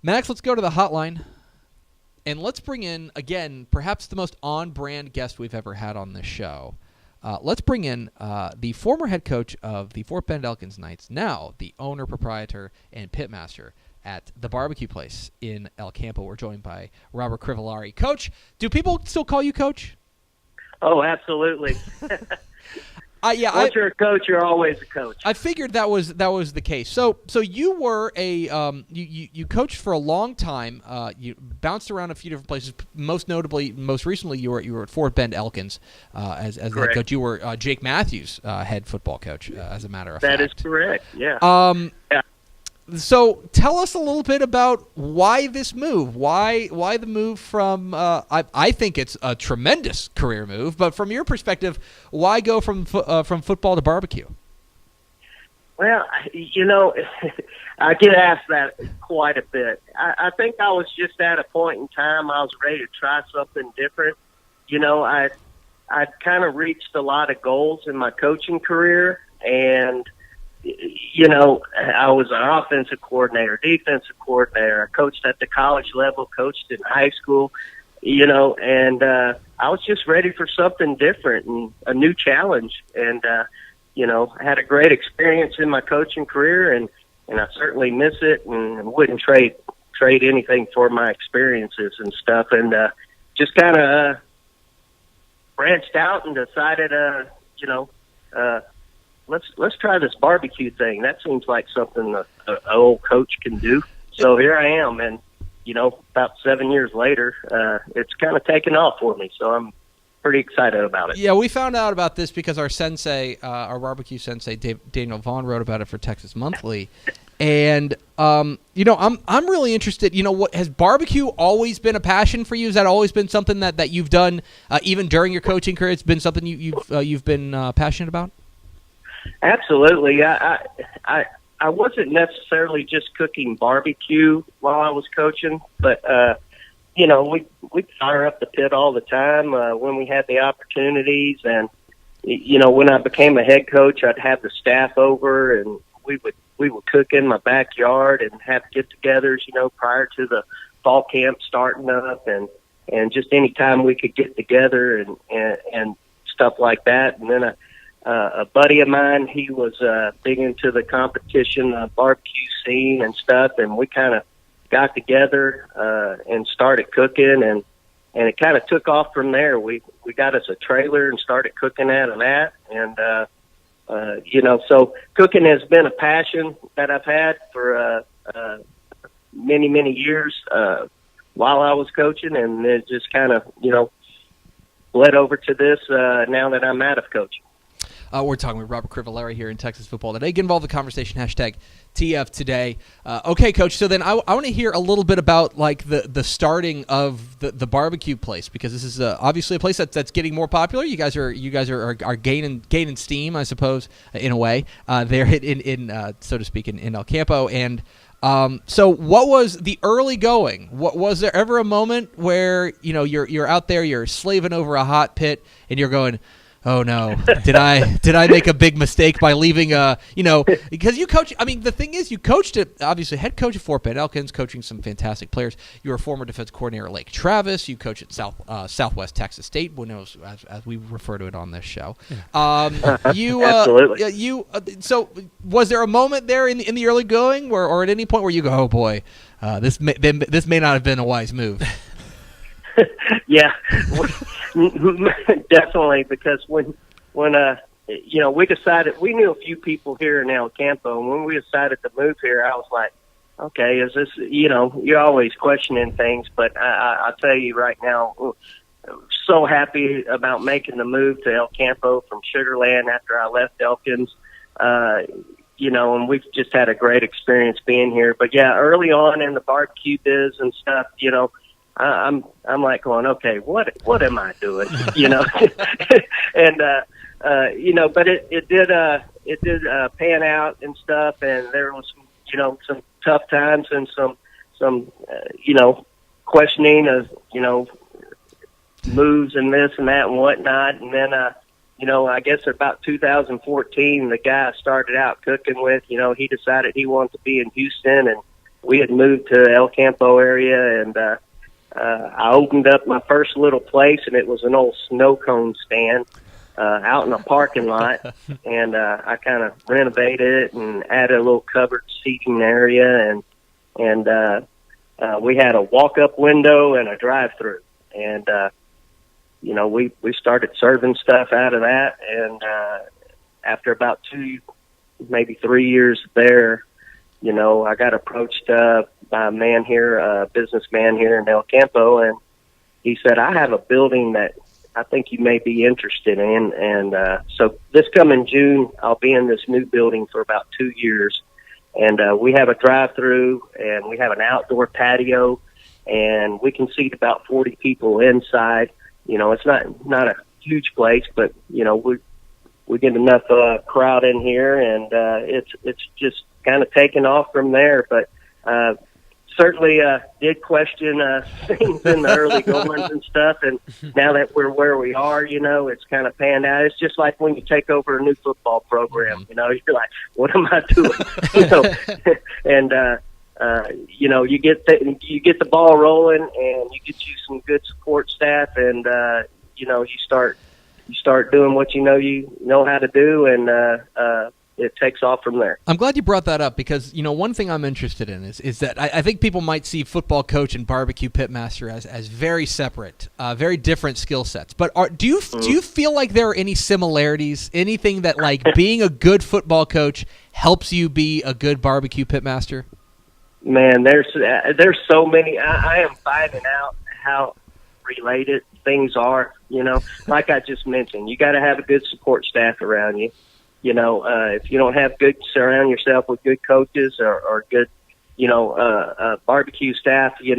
Max, let's go to the hotline, and let's bring in, again, perhaps the most on-brand guest we've ever had on this show. Let's bring in the former head coach of the Fort Bend Elkins Knights, now the owner, proprietor, and pitmaster at the BBQ Place in El Campo. We're joined by Robert Crivellari. Coach, do people still call you Coach? Oh, absolutely. Once you're a coach, you're always a coach. I figured that was the case. So you were you coached for a long time. You bounced around a few different places. Most recently, you were at Fort Bend Elkins as the head coach. You were Jake Matthews' head football coach, as a matter of fact. That is correct. Yeah. Yeah. So tell us a little bit about why this move. Why the move from? I think it's a tremendous career move, but from your perspective, why go from football to barbecue? Well, I get asked that quite a bit. I think I was just at a point in time I was ready to try something different. I'd kind of reached a lot of goals in my coaching career, and I was an offensive coordinator, defensive coordinator. I coached at the college level, coached in high school, and I was just ready for something different and a new challenge. And, I had a great experience in my coaching career, and I certainly miss it and wouldn't trade anything for my experiences and stuff. And just kind of branched out and decided, let's try this barbecue thing. That seems like something an old coach can do. So here I am, and about 7 years later, it's kind of taken off for me. So I'm pretty excited about it. Yeah, we found out about this because our sensei, our barbecue sensei, Daniel Vaughn, wrote about it for Texas Monthly. And I'm really interested. What has barbecue always been a passion for you? Has that always been something that you've done even during your coaching career? It's been something you've been passionate about. Absolutely. I wasn't necessarily just cooking barbecue while I was coaching, but we'd fire up the pit all the time when we had the opportunities. And when I became a head coach, I'd have the staff over, and we would cook in my backyard and have get-togethers, prior to the fall camp starting up, and just any time we could get together and stuff like that. And then a buddy of mine, he was big into the competition barbecue scene and stuff, and we kind of got together and started cooking, and it kind of took off from there. We got us a trailer and started cooking out of that, and so cooking has been a passion that I've had for many years while I was coaching, and it just kind of bled over to this now that I'm out of coaching. We're talking with Robert Crivellari here in Texas Football Today. Get involved in the conversation, #TF Today. Okay, Coach, so then I want to hear a little bit about like the starting of the barbecue place, because this is obviously a place that's getting more popular. You guys are gaining steam, I suppose, in a way, there in so to speak, in El Campo. And so what was the early going? Was there ever a moment where you're out there, you're slaving over a hot pit, and you're going, oh no! Did I make a big mistake by leaving? Because you coach. I mean, the thing is, you coached it. Obviously, head coach at Fort Bend Elkins, coaching some fantastic players. You were a former defense coordinator at Lake Travis. You coach at Southwest Texas State, as we refer to it on this show. Absolutely. So, was there a moment there in the early going, or at any point where you go, oh boy, this may not have been a wise move? Yeah, definitely, because when we decided, we knew a few people here in El Campo, and when we decided to move here, I was like, okay, is this, you're always questioning things, but I'll tell you right now, so happy about making the move to El Campo from Sugar Land after I left Elkins, and we've just had a great experience being here. But yeah, early on in the barbecue biz and stuff, I'm like going, okay, what am I doing? And but it did pan out and stuff, and there was some tough times and some questioning of moves and this and that and whatnot, and then I guess about 2014, the guy I started out cooking with, he decided he wanted to be in Houston, we had moved to El Campo area, and I opened up my first little place, and it was an old snow cone stand out in a parking lot, and I kind of renovated it and added a little covered seating area, and we had a walk-up window and a drive-through, and we started serving stuff out of that, and after about 2, maybe 3 years there, I got approached by a man here, a businessman here in El Campo, and he said, I have a building that I think you may be interested in. And so this coming June, I'll be in this new building for about 2 years. And we have a drive-through, and we have an outdoor patio, and we can seat about 40 people inside. It's not a huge place, but, we get enough crowd in here, and it's just kind of taken off from there. But certainly did question things in the early goings and stuff, and now that we're where we are, it's kind of panned out. It's just like when you take over a new football program, you're like, what am I doing? And you get the ball rolling, and you get you some good support staff, and you start doing what you know how to do, and it takes off from there. I'm glad you brought that up because, one thing I'm interested in is that I think people might see football coach and barbecue pitmaster as very separate, very different skill sets. But do you feel like there are any similarities, anything that like being a good football coach helps you be a good barbecue pitmaster? Man, there's so many. I am finding out how related things are. Like I just mentioned, you got to have a good support staff around you. If you don't have surround yourself with good coaches or good, barbecue staff, you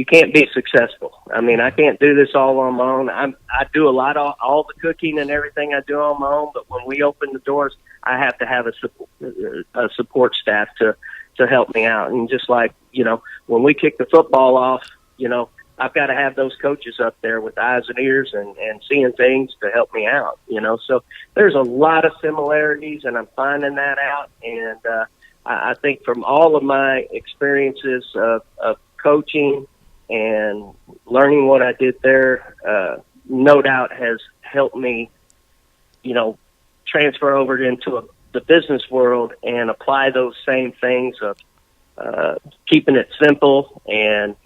can't be successful. I mean, I can't do this all on my own. I do a lot of all the cooking and everything I do on my own, but when we open the doors, I have to have a support staff to help me out. And just like, when we kick the football off, I've got to have those coaches up there with eyes and ears and seeing things to help me out, So there's a lot of similarities, and I'm finding that out. And I think from all of my experiences of coaching and learning what I did there, no doubt has helped me, transfer over into the business world and apply those same things of keeping it simple and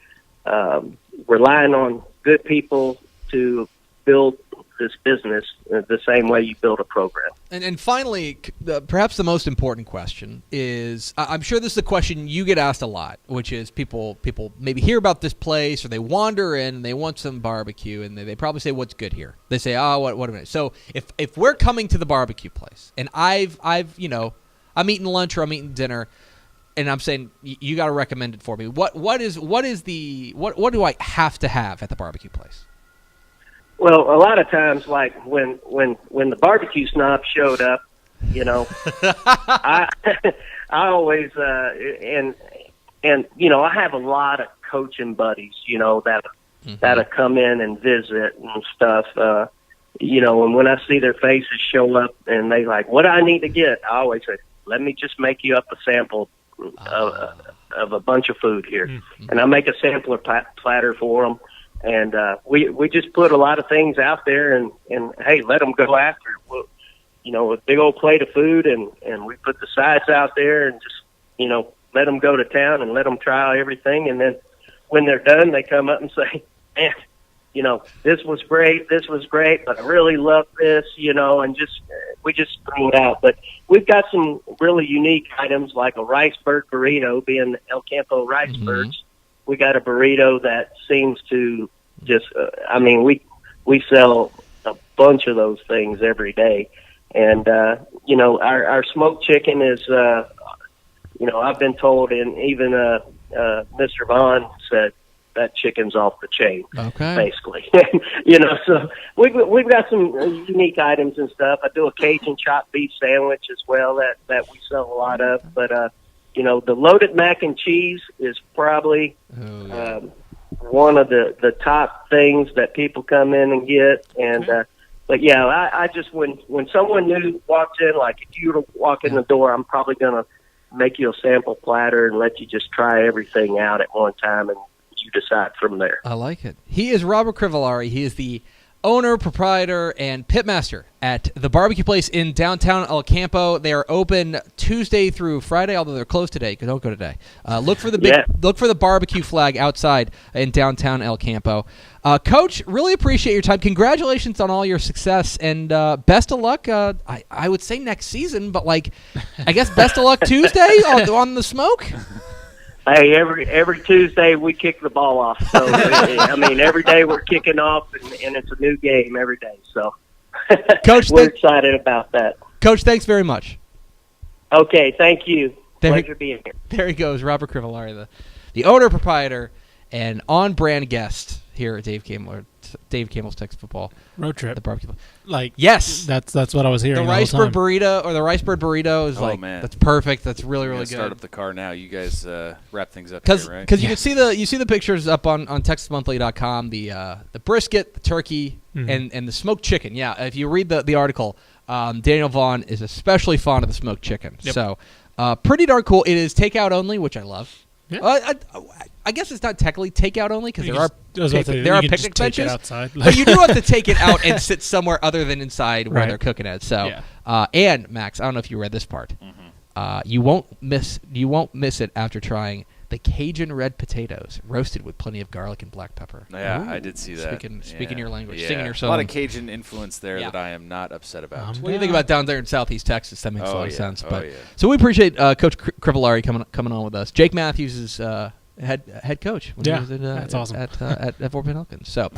relying on good people to build this business the same way you build a program. And finally, perhaps the most important question is, I'm sure this is a question you get asked a lot, which is people maybe hear about this place or they wander in and they want some barbecue and they probably say, what's good here? They say, oh, what a minute. So if we're coming to the barbecue place and I'm eating lunch or I'm eating dinner, and I'm saying you got to recommend it for me. What do I have to have at the barbecue place? Well, a lot of times, like when the barbecue snob showed up, I always and I have a lot of coaching buddies, that'll come in and visit and stuff. And when I see their faces show up and they like, what do I need to get? I always say, let me just make you up a sample of a bunch of food here, and I make a sampler platter for them, and we just put a lot of things out there, and hey, let them go after it. We'll, a big old plate of food, and we put the sides out there, and just let them go to town and let them try everything, and then when they're done, they come up and say, man, this was great, but I really love this, and we just bring it out. But we've got some really unique items like a riceberg burrito, being El Campo ricebergs. We got a burrito that seems to just, we sell a bunch of those things every day. And, our smoked chicken is, I've been told, and even Mr. Vaughn said, that chicken's off the chain, basically. So we've got some unique items and stuff. I do a Cajun chopped beef sandwich as well that we sell a lot of. But, the loaded mac and cheese is probably one of the top things that people come in and get. And but, yeah, I just when someone new walks in, like if you were to walk in the door, I'm probably going to make you a sample platter and let you just try everything out at one time, and you decide from there. I like it. He is Robert Crivellari. He is the owner, proprietor, and pitmaster at the BBQ Place in downtown El Campo. They are open Tuesday through Friday, although they're closed today. Don't go today. Look for the barbecue flag outside in downtown El Campo. Coach, really appreciate your time. Congratulations on all your success, and best of luck. I would say next season, but I guess best of luck Tuesday on the smoke. Hey, every Tuesday we kick the ball off. So I mean, every day we're kicking off, and it's a new game every day. So, Coach, we're excited about that. Coach, thanks very much. Okay, thank you. Pleasure being here. There he goes, Robert Crivellari, the owner, proprietor, and on-brand guest here at Dave Campbell's Texas Football Road Trip. The barbecue. Yes, that's what I was hearing. The rice bird burrito, or the rice bird burrito, is man. That's perfect. That's really good. Start up the car now. You guys wrap things up here, right? Because you see the pictures up on TexasMonthly.com. The brisket, the turkey, and the smoked chicken. Yeah, if you read the article, Daniel Vaughn is especially fond of the smoked chicken. Yep. So pretty darn cool. It is takeout only, which I love. Yeah. I guess it's not technically takeout only because there are picnic benches. But you do have to take it out and sit somewhere other than inside where they're cooking it. So, and Max, I don't know if you read this part. You won't miss it after trying the Cajun red potatoes roasted with plenty of garlic and black pepper. Yeah, Ooh. I did see that. Speaking your language, yeah. singing your song. A lot of Cajun influence there that I am not upset about. What do you think about down there in Southeast Texas? That makes a lot of sense. But so we appreciate Coach Crivellari coming on with us. Jake Matthews is head coach. When he was that's awesome at Fort Penn Elkins. So.